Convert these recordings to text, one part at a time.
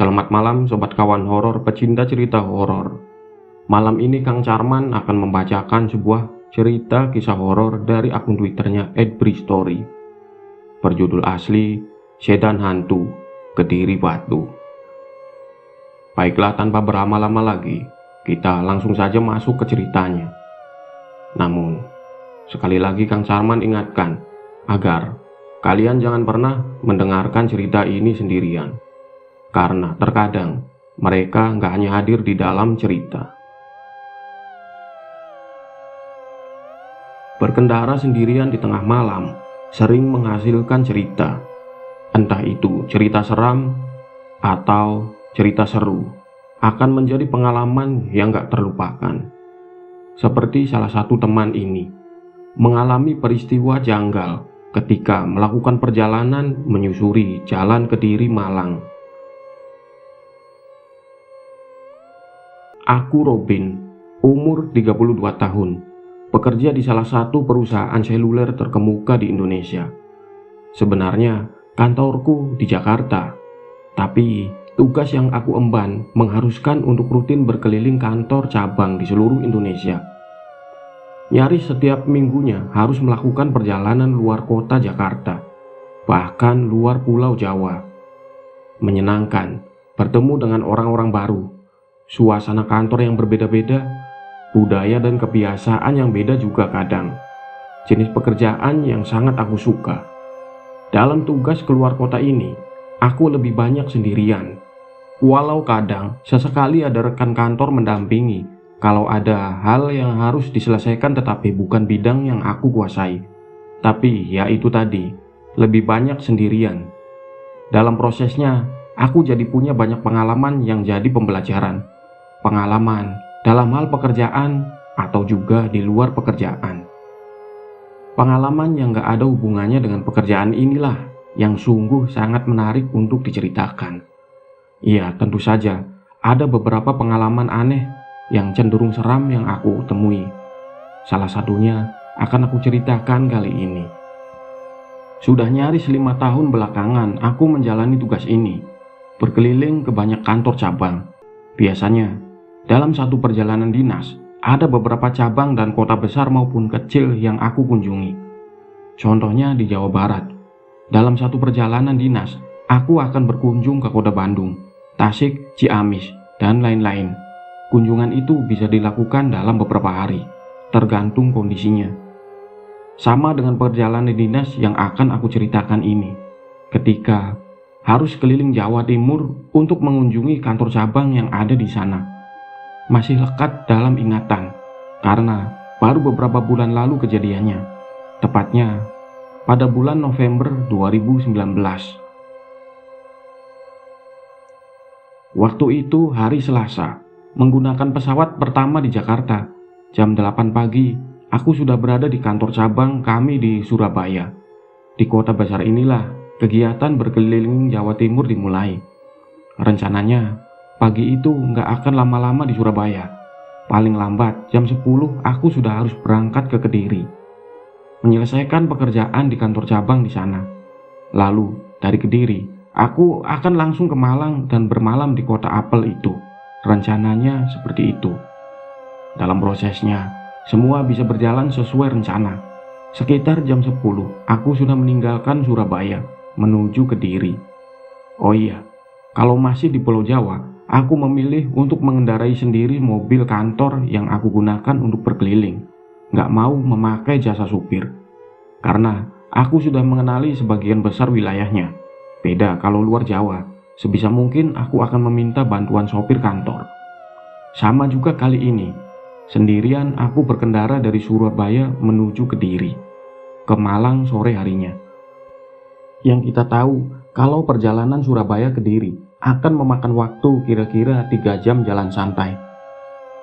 Selamat malam sobat kawan horor pecinta cerita horor. Malam ini Kang Carman akan membacakan sebuah cerita kisah horor dari akun Twitternya @bristory. Berjudul asli Sedan Hantu Kediri Batu. Baiklah, tanpa berlama-lama lagi, kita langsung saja masuk ke ceritanya. Namun, sekali lagi Kang Carman ingatkan agar kalian jangan pernah mendengarkan cerita ini sendirian. Karena terkadang mereka nggak hanya hadir di dalam cerita. Berkendara sendirian di tengah malam sering menghasilkan cerita. Entah itu cerita seram atau cerita seru, akan menjadi pengalaman yang nggak terlupakan. Seperti salah satu teman ini, mengalami peristiwa janggal ketika melakukan perjalanan menyusuri jalan Kediri, Malang. Aku Robin, umur 32 tahun, bekerja di salah satu perusahaan seluler terkemuka di Indonesia. Sebenarnya kantorku di Jakarta, tapi tugas yang aku emban mengharuskan untuk rutin berkeliling kantor cabang di seluruh Indonesia. Nyaris setiap minggunya harus melakukan perjalanan luar kota Jakarta, bahkan luar pulau Jawa. Menyenangkan bertemu dengan orang-orang baru, suasana kantor yang berbeda-beda, budaya dan kebiasaan yang beda juga kadang. Jenis pekerjaan yang sangat aku suka. Dalam tugas keluar kota ini, aku lebih banyak sendirian. Walau kadang sesekali ada rekan kantor mendampingi kalau ada hal yang harus diselesaikan tetapi bukan bidang yang aku kuasai. Tapi ya itu tadi, lebih banyak sendirian. Dalam prosesnya, aku jadi punya banyak pengalaman yang jadi pembelajaran. Pengalaman dalam hal pekerjaan atau juga di luar pekerjaan. Pengalaman yang gak ada hubungannya dengan pekerjaan inilah yang sungguh sangat menarik untuk diceritakan. Iya, tentu saja ada beberapa pengalaman aneh yang cenderung seram yang aku temui. Salah satunya akan aku ceritakan kali ini. Sudah nyaris 5 tahun belakangan aku menjalani tugas ini, berkeliling ke banyak kantor cabang. Biasanya dalam satu perjalanan dinas, ada beberapa cabang dan kota besar maupun kecil yang aku kunjungi. Contohnya di Jawa Barat. Dalam satu perjalanan dinas, aku akan berkunjung ke kota Bandung, Tasik, Ciamis, dan lain-lain. Kunjungan itu bisa dilakukan dalam beberapa hari, tergantung kondisinya. Sama dengan perjalanan dinas yang akan aku ceritakan ini. Ketika harus keliling Jawa Timur untuk mengunjungi kantor cabang yang ada di sana. Masih lekat dalam ingatan karena baru beberapa bulan lalu kejadiannya, tepatnya pada bulan November 2019. Waktu itu hari Selasa, menggunakan pesawat pertama di Jakarta. Jam 8 pagi, aku sudah berada di kantor cabang kami di Surabaya. Di kota besar inilah kegiatan berkeliling Jawa Timur dimulai. Rencananya pagi itu nggak akan lama-lama di Surabaya. Paling lambat jam 10 aku sudah harus berangkat ke Kediri, menyelesaikan pekerjaan di kantor cabang di sana. Lalu dari Kediri aku akan langsung ke Malang dan bermalam di kota apel itu. Rencananya seperti itu. Dalam prosesnya semua bisa berjalan sesuai rencana. Sekitar jam 10 aku sudah meninggalkan Surabaya menuju Kediri. Oh iya, kalau masih di Pulau Jawa, aku memilih untuk mengendarai sendiri mobil kantor yang aku gunakan untuk berkeliling. Nggak mau memakai jasa supir, karena aku sudah mengenali sebagian besar wilayahnya. Beda kalau luar Jawa, sebisa mungkin aku akan meminta bantuan sopir kantor. Sama juga kali ini, sendirian aku berkendara dari Surabaya menuju Kediri, ke Malang sore harinya. Yang kita tahu, kalau perjalanan Surabaya Kediri akan memakan waktu kira-kira 3 jam jalan santai.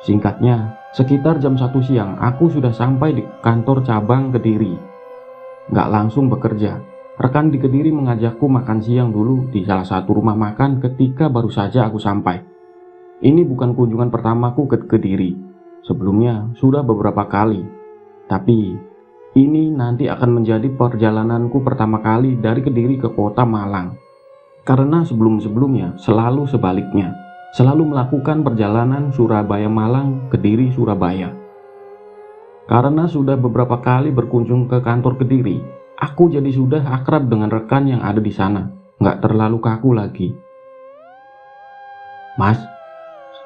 Singkatnya, sekitar jam 1 siang aku sudah sampai di kantor cabang Kediri. Nggak langsung bekerja, rekan di Kediri mengajakku makan siang dulu di salah satu rumah makan ketika baru saja aku sampai. Ini bukan kunjungan pertamaku ke Kediri, sebelumnya sudah beberapa kali. Tapi ini nanti akan menjadi perjalananku pertama kali dari Kediri ke kota Malang. Karena sebelum-sebelumnya selalu sebaliknya, selalu melakukan perjalanan Surabaya-Malang, Kediri-Surabaya. Karena sudah beberapa kali berkunjung ke kantor Kediri, aku jadi sudah akrab dengan rekan yang ada di sana, nggak terlalu kaku lagi. Mas,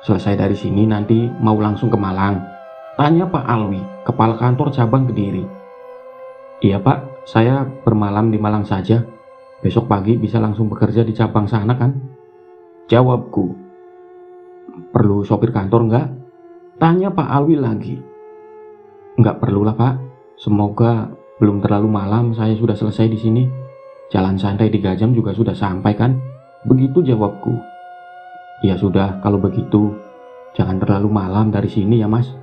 selesai dari sini nanti mau langsung ke Malang? Tanya Pak Alwi, kepala kantor cabang Kediri. Iya Pak, saya bermalam di Malang saja. Besok pagi bisa langsung bekerja di cabang sana kan? Jawabku. Perlu sopir kantor nggak? Tanya Pak Alwi lagi. Nggak perlulah Pak, semoga belum terlalu malam saya sudah selesai di sini. Jalan santai 3 jam juga sudah sampai kan? Begitu jawabku. Ya sudah, kalau begitu jangan terlalu malam dari sini ya Mas.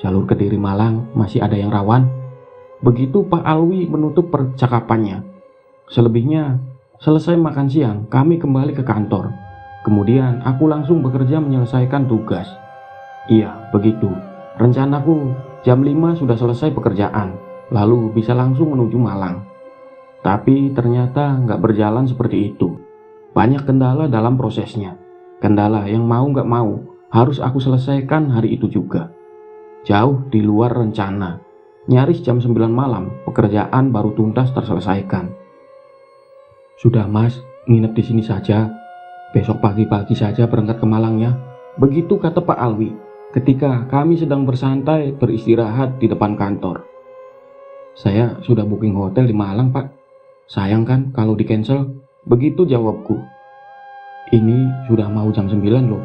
Jalur Kediri Malang masih ada yang rawan. Begitu Pak Alwi menutup percakapannya. Selebihnya, selesai makan siang, kami kembali ke kantor. Kemudian aku langsung bekerja menyelesaikan tugas. Iya, begitu. Rencanaku jam 5 sudah selesai pekerjaan, lalu bisa langsung menuju Malang. Tapi ternyata nggak berjalan seperti itu. Banyak kendala dalam prosesnya. Kendala yang mau nggak mau harus aku selesaikan hari itu juga. Jauh di luar rencana. Nyaris jam 9 malam, pekerjaan baru tuntas terselesaikan. Sudah Mas, nginep di sini saja. Besok pagi-pagi saja berangkat ke Malangnya. Begitu kata Pak Alwi ketika kami sedang bersantai beristirahat di depan kantor. Saya sudah booking hotel di Malang Pak. Sayang kan kalau di cancel. Begitu jawabku. Ini sudah mau jam 9 loh.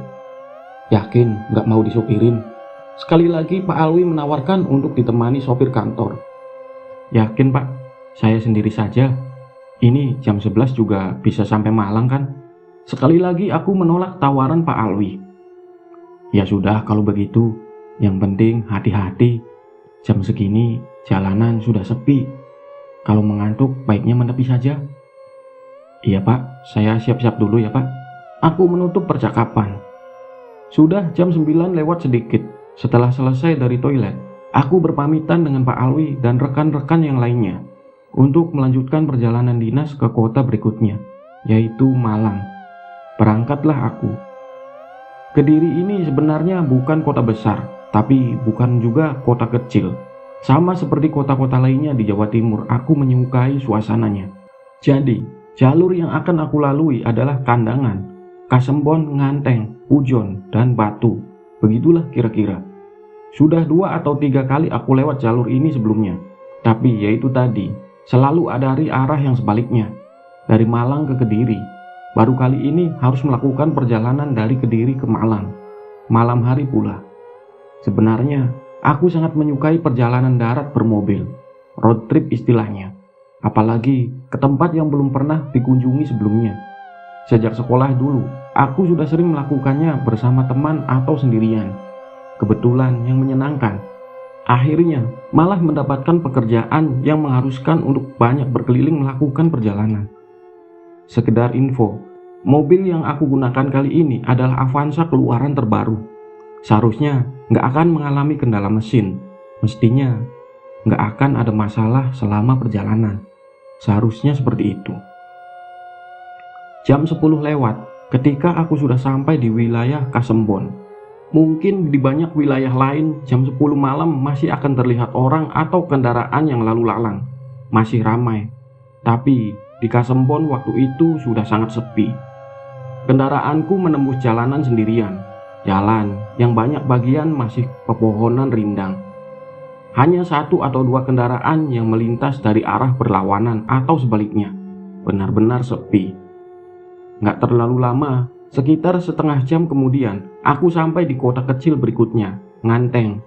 Yakin nggak mau disopirin? Sekali lagi Pak Alwi menawarkan untuk ditemani sopir kantor. Yakin Pak, saya sendiri saja. Ini jam 11 juga bisa sampai Malang kan? Sekali lagi aku menolak tawaran Pak Alwi. Ya sudah kalau begitu, yang penting hati-hati. Jam segini jalanan sudah sepi. Kalau mengantuk baiknya menepi saja. Iya Pak, saya siap-siap dulu ya Pak. Aku menutup percakapan. Sudah jam 9 lewat sedikit. Setelah selesai dari toilet, aku berpamitan dengan Pak Alwi dan rekan-rekan yang lainnya untuk melanjutkan perjalanan dinas ke kota berikutnya, yaitu Malang. Berangkatlah aku. Kediri ini sebenarnya bukan kota besar, tapi bukan juga kota kecil. Sama seperti kota-kota lainnya di Jawa Timur, aku menyukai suasananya. Jadi, jalur yang akan aku lalui adalah Kandangan, Kasembon, Nganteng, Pujon, dan Batu. Begitulah kira-kira. Sudah 2 atau 3 kali aku lewat jalur ini sebelumnya. Tapi yaitu tadi, selalu ada arah yang sebaliknya. Dari Malang ke Kediri. Baru kali ini harus melakukan perjalanan dari Kediri ke Malang. Malam hari pula. Sebenarnya, aku sangat menyukai perjalanan darat bermobil. Road trip istilahnya. Apalagi ke tempat yang belum pernah dikunjungi sebelumnya. Sejak sekolah dulu, aku sudah sering melakukannya bersama teman atau sendirian. Kebetulan yang menyenangkan. Akhirnya malah mendapatkan pekerjaan yang mengharuskan untuk banyak berkeliling melakukan perjalanan. Sekedar info, mobil yang aku gunakan kali ini adalah Avanza keluaran terbaru. Seharusnya nggak akan mengalami kendala mesin. Mestinya nggak akan ada masalah selama perjalanan. Seharusnya seperti itu. Jam 10 lewat ketika aku sudah sampai di wilayah Kasembon. Mungkin di banyak wilayah lain jam 10 malam masih akan terlihat orang atau kendaraan yang lalu lalang. Masih ramai. Tapi di Kasembon waktu itu sudah sangat sepi. Kendaraanku menembus jalanan sendirian. Jalan yang banyak bagian masih pepohonan rindang. Hanya 1 atau 2 kendaraan yang melintas dari arah berlawanan atau sebaliknya. Benar-benar sepi. Nggak terlalu lama. Sekitar setengah jam kemudian, aku sampai di kota kecil berikutnya, Nganteng.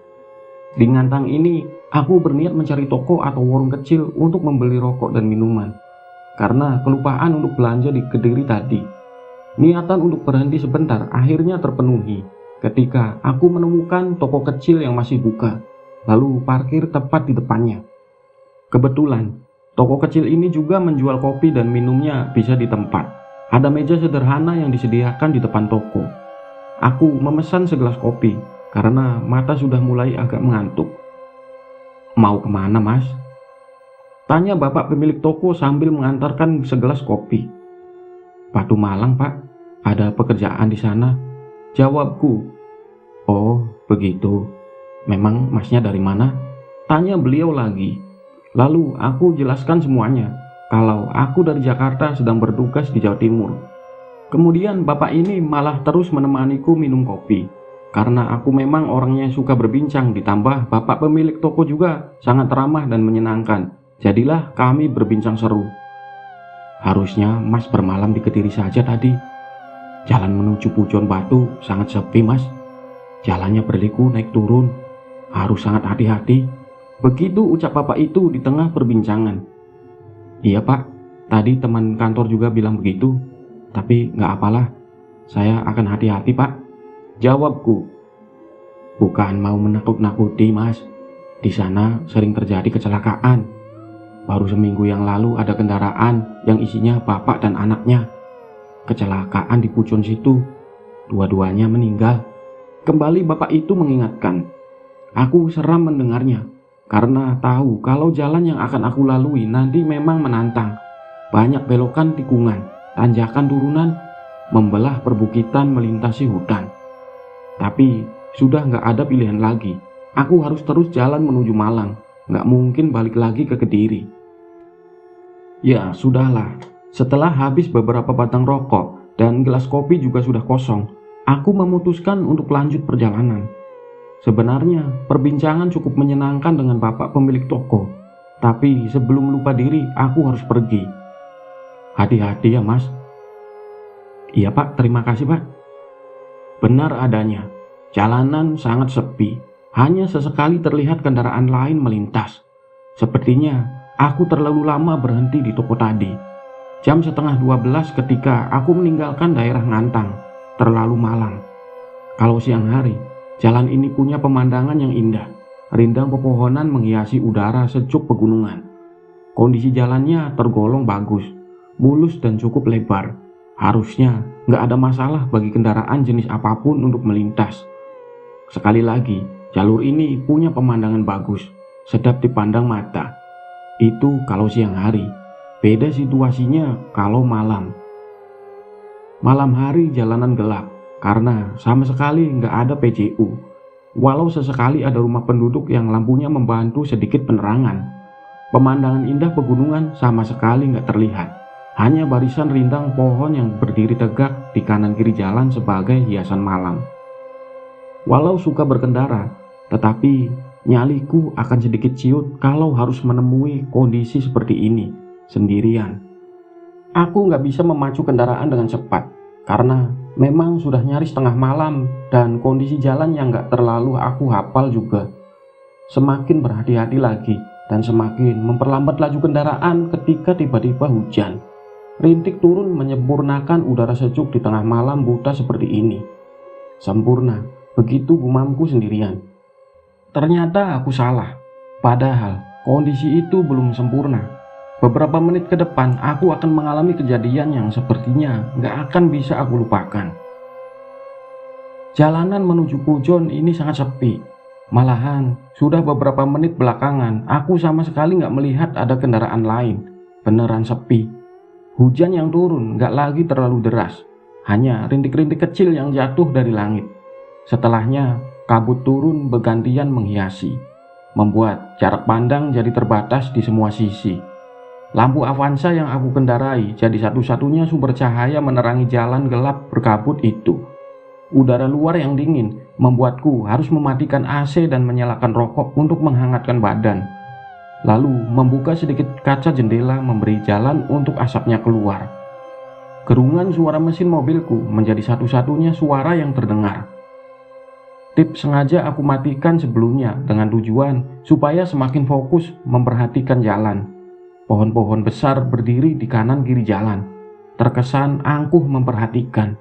Di Ngantang ini, aku berniat mencari toko atau warung kecil untuk membeli rokok dan minuman. Karena kelupaan untuk belanja di Kediri tadi. Niatan untuk berhenti sebentar akhirnya terpenuhi ketika aku menemukan toko kecil yang masih buka, lalu parkir tepat di depannya. Kebetulan, toko kecil ini juga menjual kopi dan minumnya bisa di tempat. Ada meja sederhana yang disediakan di depan toko. Aku memesan segelas kopi karena mata sudah mulai agak mengantuk. Mau kemana Mas? Tanya bapak pemilik toko sambil mengantarkan segelas kopi. Batu Malang, Pak. Ada pekerjaan di sana, jawabku. Oh, begitu. Memang masnya dari mana? Tanya beliau lagi. Lalu aku jelaskan semuanya, kalau aku dari Jakarta sedang bertugas di Jawa Timur. Kemudian bapak ini malah terus menemaniku minum kopi. Karena aku memang orangnya suka berbincang, ditambah bapak pemilik toko juga sangat ramah dan menyenangkan. Jadilah kami berbincang seru. Harusnya Mas bermalam di Kediri saja tadi. Jalan menuju Pujon Batu sangat sepi, Mas. Jalannya berliku naik turun. Harus sangat hati-hati. Begitu ucap bapak itu di tengah perbincangan. Iya, Pak. Tadi teman kantor juga bilang begitu. Tapi nggak apalah. Saya akan hati-hati, Pak. Jawabku. Bukan mau menakut-nakuti, Mas. Di sana sering terjadi kecelakaan. Baru seminggu yang lalu ada kendaraan yang isinya bapak dan anaknya. Kecelakaan di Pujon situ. Dua-duanya meninggal. Kembali bapak itu mengingatkan. Aku seram mendengarnya. Karena tahu kalau jalan yang akan aku lalui nanti memang menantang. Banyak belokan tikungan, tanjakan turunan, membelah perbukitan melintasi hutan. Tapi sudah nggak ada pilihan lagi. Aku harus terus jalan menuju Malang. Nggak mungkin balik lagi ke Kediri. Ya sudahlah, setelah habis beberapa batang rokok dan gelas kopi juga sudah kosong, aku memutuskan untuk lanjut perjalanan. Sebenarnya perbincangan cukup menyenangkan dengan bapak pemilik toko. Tapi sebelum lupa diri, aku harus pergi. Hati-hati ya, Mas. Iya, Pak, terima kasih, Pak. Benar adanya, jalanan sangat sepi. Hanya sesekali terlihat kendaraan lain melintas. Sepertinya aku terlalu lama berhenti di toko tadi. Jam setengah 12 ketika aku meninggalkan daerah Ngantang, terlalu malam. Kalau siang hari, jalan ini punya pemandangan yang indah. Rindang pepohonan menghiasi udara sejuk pegunungan. Kondisi jalannya tergolong bagus, mulus dan cukup lebar. Harusnya nggak ada masalah bagi kendaraan jenis apapun untuk melintas. Sekali lagi, jalur ini punya pemandangan bagus, sedap dipandang mata. Itu kalau siang hari. Beda situasinya kalau malam. Malam hari jalanan gelap karena sama sekali nggak ada PJU. Walau sesekali ada rumah penduduk yang lampunya membantu sedikit penerangan. Pemandangan indah pegunungan sama sekali nggak terlihat. Hanya barisan rindang pohon yang berdiri tegak di kanan kiri jalan sebagai hiasan malam. Walau suka berkendara, tetapi nyaliku akan sedikit ciut kalau harus menemui kondisi seperti ini sendirian. Aku nggak bisa memacu kendaraan dengan cepat karena memang sudah nyaris tengah malam dan kondisi jalan yang nggak terlalu aku hafal juga. Semakin berhati-hati lagi dan semakin memperlambat laju kendaraan ketika tiba-tiba hujan. Rintik turun menyempurnakan udara sejuk di tengah malam buta seperti ini. Sempurna, begitu gumamku sendirian. Ternyata aku salah. Padahal kondisi itu belum sempurna. Beberapa menit ke depan aku akan mengalami kejadian yang sepertinya nggak akan bisa aku lupakan. Jalanan menuju Pujon ini sangat sepi. Malahan sudah beberapa menit belakangan aku sama sekali nggak melihat ada kendaraan lain. Beneran sepi. Hujan yang turun nggak lagi terlalu deras. Hanya rintik-rintik kecil yang jatuh dari langit. Setelahnya kabut turun bergantian menghiasi, membuat jarak pandang jadi terbatas di semua sisi. Lampu Avanza yang aku kendarai jadi satu-satunya sumber cahaya menerangi jalan gelap berkabut itu. Udara luar yang dingin membuatku harus mematikan AC dan menyalakan rokok untuk menghangatkan badan. Lalu membuka sedikit kaca jendela memberi jalan untuk asapnya keluar. Gerungan suara mesin mobilku menjadi satu-satunya suara yang terdengar. Tip sengaja aku matikan sebelumnya dengan tujuan supaya semakin fokus memperhatikan jalan. Pohon-pohon besar berdiri di kanan kiri jalan, terkesan angkuh memperhatikan.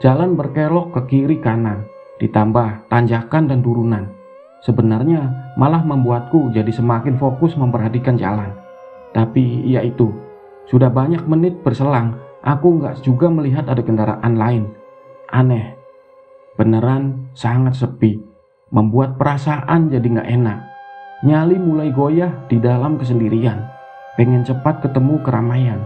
Jalan berkelok ke kiri kanan, ditambah tanjakan dan turunan. Sebenarnya malah membuatku jadi semakin fokus memperhatikan jalan. Tapi ya itu, sudah banyak menit berselang, aku nggak juga melihat ada kendaraan lain. Aneh, beneran sangat sepi, membuat perasaan jadi nggak enak. Nyali mulai goyah di dalam kesendirian, pengen cepat ketemu keramaian.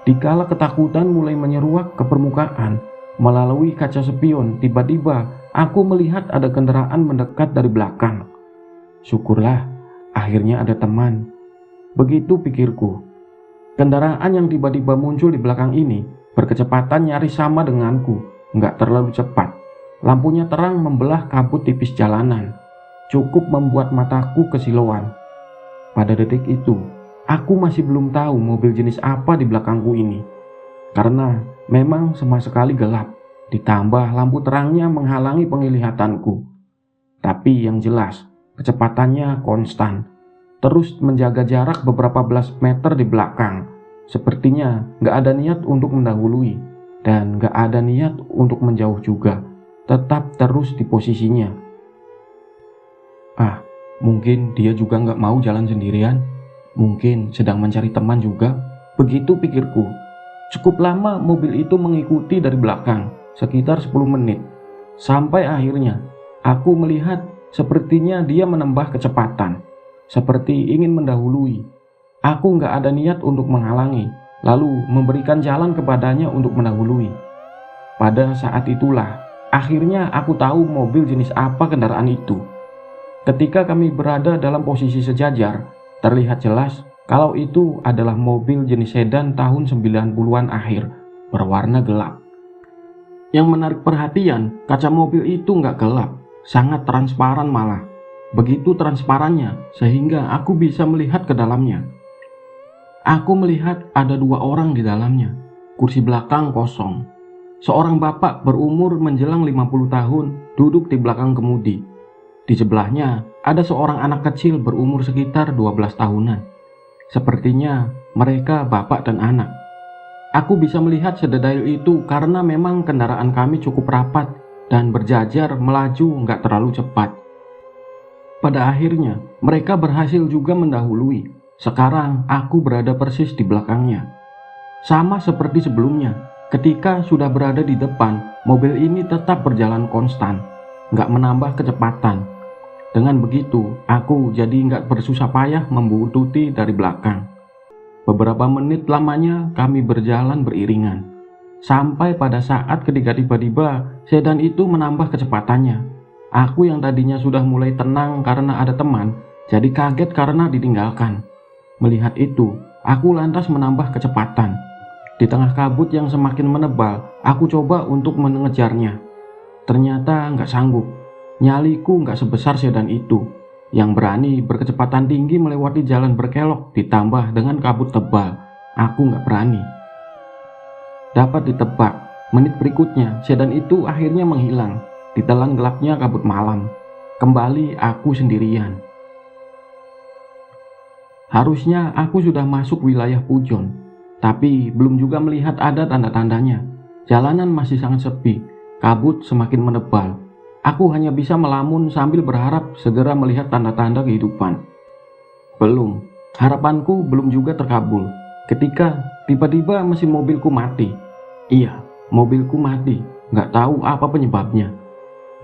Dikala ketakutan mulai menyeruak ke permukaan, melalui kaca spion, tiba-tiba aku melihat ada kendaraan mendekat dari belakang. Syukurlah, akhirnya ada teman. Begitu pikirku. Kendaraan yang tiba-tiba muncul di belakang ini berkecepatan nyaris sama denganku, nggak terlalu cepat. Lampunya terang membelah kabut tipis jalanan, cukup membuat mataku kesilauan. Pada detik itu, aku masih belum tahu mobil jenis apa di belakangku ini. Karena memang sama sekali gelap, ditambah lampu terangnya menghalangi penglihatanku. Tapi yang jelas, kecepatannya konstan, terus menjaga jarak beberapa belas meter di belakang. Sepertinya gak ada niat untuk mendahului, dan gak ada niat untuk menjauh juga, tetap terus di posisinya. Mungkin dia juga gak mau jalan sendirian, mungkin sedang mencari teman juga, begitu pikirku. Cukup lama mobil itu mengikuti dari belakang, sekitar 10 menit. Sampai akhirnya, aku melihat sepertinya dia menambah kecepatan, seperti ingin mendahului. Aku gak ada niat untuk menghalangi, lalu memberikan jalan kepadanya untuk mendahului. Pada saat itulah, akhirnya aku tahu mobil jenis apa kendaraan itu. Ketika kami berada dalam posisi sejajar, terlihat jelas kalau itu adalah mobil jenis sedan tahun 90-an akhir, berwarna gelap. Yang menarik perhatian, kaca mobil itu nggak gelap, sangat transparan malah. Begitu transparannya, sehingga aku bisa melihat ke dalamnya. Aku melihat ada 2 orang di dalamnya, kursi belakang kosong. Seorang bapak berumur menjelang 50 tahun duduk di belakang kemudi. Di sebelahnya ada seorang anak kecil berumur sekitar 12 tahunan. Sepertinya mereka bapak dan anak. Aku bisa melihat sedetail itu karena memang kendaraan kami cukup rapat dan berjajar melaju nggak terlalu cepat. Pada akhirnya mereka berhasil juga mendahului. Sekarang aku berada persis di belakangnya. Sama seperti sebelumnya, ketika sudah berada di depan, mobil ini tetap berjalan konstan, nggak menambah kecepatan. Dengan begitu, aku jadi nggak bersusah payah membuntuti dari belakang. Beberapa menit lamanya kami berjalan beriringan. Sampai pada saat ketika tiba-tiba sedan itu menambah kecepatannya. Aku yang tadinya sudah mulai tenang karena ada teman, jadi kaget karena ditinggalkan. Melihat itu, aku lantas menambah kecepatan. Di tengah kabut yang semakin menebal, aku coba untuk mengejarnya. Ternyata nggak sanggup. Nyaliku nggak sebesar sedan itu, yang berani berkecepatan tinggi melewati jalan berkelok ditambah dengan kabut tebal. Aku nggak berani. Dapat ditebak, menit berikutnya sedan itu akhirnya menghilang, ditelan gelapnya kabut malam. Kembali aku sendirian. Harusnya aku sudah masuk wilayah Pujon, tapi belum juga melihat ada tanda-tandanya. Jalanan masih sangat sepi, kabut semakin menebal. Aku hanya bisa melamun sambil berharap segera melihat tanda-tanda kehidupan. Belum, harapanku belum juga terkabul. Ketika tiba-tiba mesin mobilku mati. Iya, mobilku mati, nggak tahu apa penyebabnya.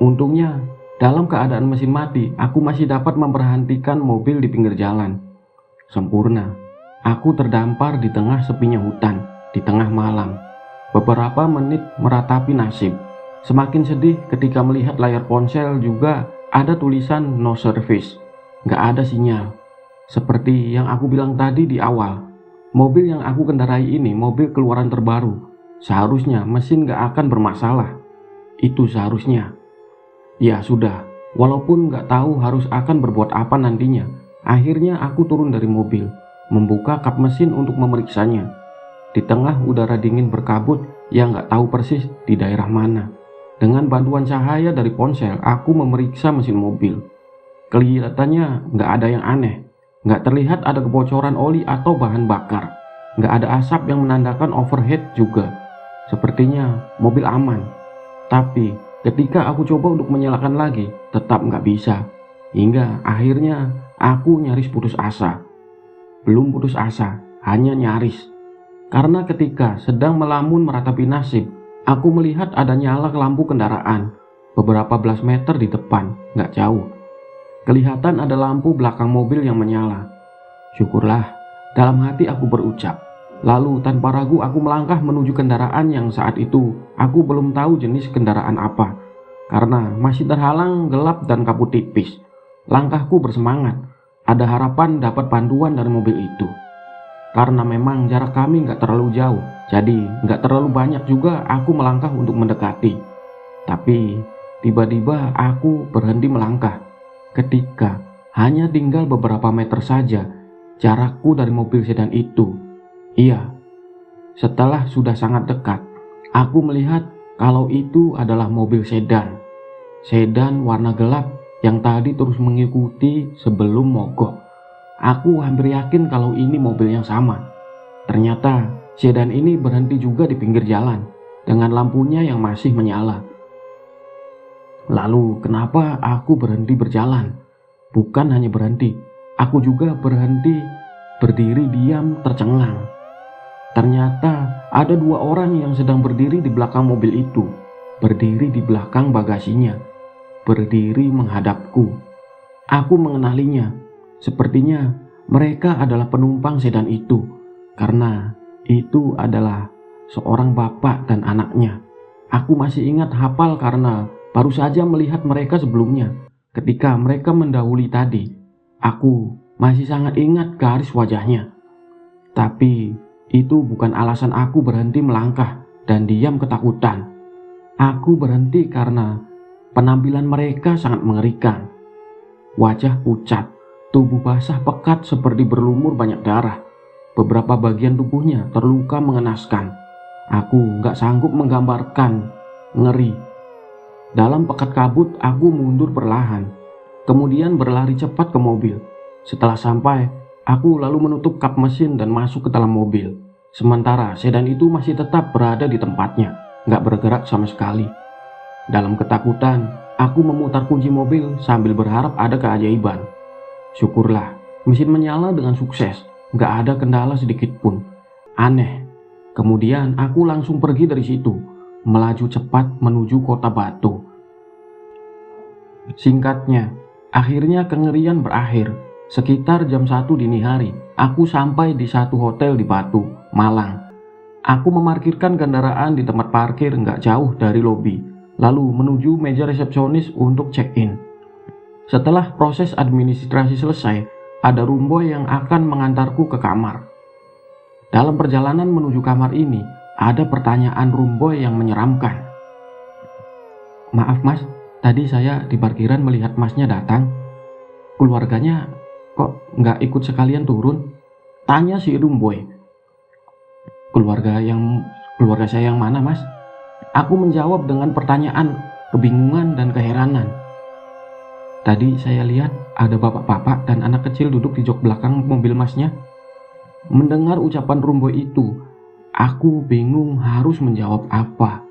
Untungnya, dalam keadaan mesin mati, aku masih dapat memberhentikan mobil di pinggir jalan. Sempurna, aku terdampar di tengah sepinya hutan, di tengah malam. Beberapa menit meratapi nasib. Semakin sedih ketika melihat layar ponsel juga ada tulisan no service, nggak ada sinyal. Seperti yang aku bilang tadi di awal, mobil yang aku kendarai ini mobil keluaran terbaru. Seharusnya mesin nggak akan bermasalah. Itu seharusnya. Ya sudah, walaupun nggak tahu harus akan berbuat apa nantinya, akhirnya aku turun dari mobil, membuka kap mesin untuk memeriksanya. Di tengah udara dingin berkabut yang nggak tahu persis di daerah mana. Dengan bantuan cahaya dari ponsel, aku memeriksa mesin mobil. Kelihatannya nggak ada yang aneh. Nggak terlihat ada kebocoran oli atau bahan bakar. Nggak ada asap yang menandakan overheat juga. Sepertinya mobil aman. Tapi ketika aku coba untuk menyalakan lagi, tetap nggak bisa. Hingga akhirnya aku nyaris putus asa. Belum putus asa, hanya nyaris. Karena ketika sedang melamun meratapi nasib, aku melihat ada nyala lampu kendaraan beberapa belas meter di depan, nggak jauh. Kelihatan ada lampu belakang mobil yang menyala. Syukurlah, dalam hati aku berucap, Lalu tanpa ragu aku melangkah menuju kendaraan yang saat itu aku belum tahu jenis kendaraan apa. Karena masih terhalang gelap dan kabut tipis, langkahku bersemangat. Ada harapan dapat bantuan dari mobil itu. Karena memang jarak kami nggak terlalu jauh, jadi nggak terlalu banyak juga aku melangkah untuk mendekati. Tapi tiba-tiba aku berhenti melangkah ketika hanya tinggal beberapa meter saja jarakku dari mobil sedan itu. Iya, setelah sudah sangat dekat, aku melihat kalau itu adalah mobil sedan. Sedan warna gelap yang tadi terus mengikuti sebelum mogok. Aku hampir yakin kalau ini mobil yang sama. Ternyata sedan ini berhenti juga di pinggir jalan dengan lampunya yang masih menyala. Lalu kenapa aku berhenti berjalan? Bukan hanya berhenti, aku juga berhenti berdiri diam tercengang. Ternyata ada dua orang yang sedang berdiri di belakang mobil itu, berdiri di belakang bagasinya, berdiri menghadapku. Aku mengenalinya. Sepertinya mereka adalah penumpang sedan itu, karena itu adalah seorang bapak dan anaknya. Aku masih ingat hafal karena baru saja melihat mereka sebelumnya. Ketika mereka mendahului tadi, aku masih sangat ingat garis wajahnya. Tapi itu bukan alasan aku berhenti melangkah dan diam ketakutan. Aku berhenti karena penampilan mereka sangat mengerikan. Wajah pucat, tubuh basah pekat seperti berlumur banyak darah. Beberapa bagian tubuhnya terluka mengenaskan. Aku gak sanggup menggambarkan ngeri. Dalam pekat kabut, aku mundur perlahan, kemudian berlari cepat ke mobil. Setelah sampai, aku lalu menutup kap mesin dan masuk ke dalam mobil. Sementara sedan itu masih tetap berada di tempatnya, gak bergerak sama sekali. Dalam ketakutan, aku memutar kunci mobil sambil berharap ada keajaiban. Syukurlah, mesin menyala dengan sukses, gak ada kendala sedikit pun. Aneh. Kemudian aku langsung pergi dari situ, melaju cepat menuju kota Batu. Singkatnya, akhirnya kengerian berakhir. Sekitar jam 1 dini hari, aku sampai di satu hotel di Batu, Malang. Aku memarkirkan kendaraan di tempat parkir nggak jauh dari lobi, lalu menuju meja resepsionis untuk check-in. Setelah proses administrasi selesai, ada roomboy yang akan mengantarku ke kamar. Dalam perjalanan menuju kamar ini, ada pertanyaan roomboy yang menyeramkan. Maaf mas, tadi saya di parkiran melihat masnya datang. Keluarganya kok nggak ikut sekalian turun? Tanya si roomboy. Keluarga saya yang mana mas? Aku menjawab dengan pertanyaan, kebingungan dan keheranan. Tadi saya lihat ada bapak-bapak dan anak kecil duduk di jok belakang mobil masnya. Mendengar ucapan roomboy itu, aku bingung harus menjawab apa.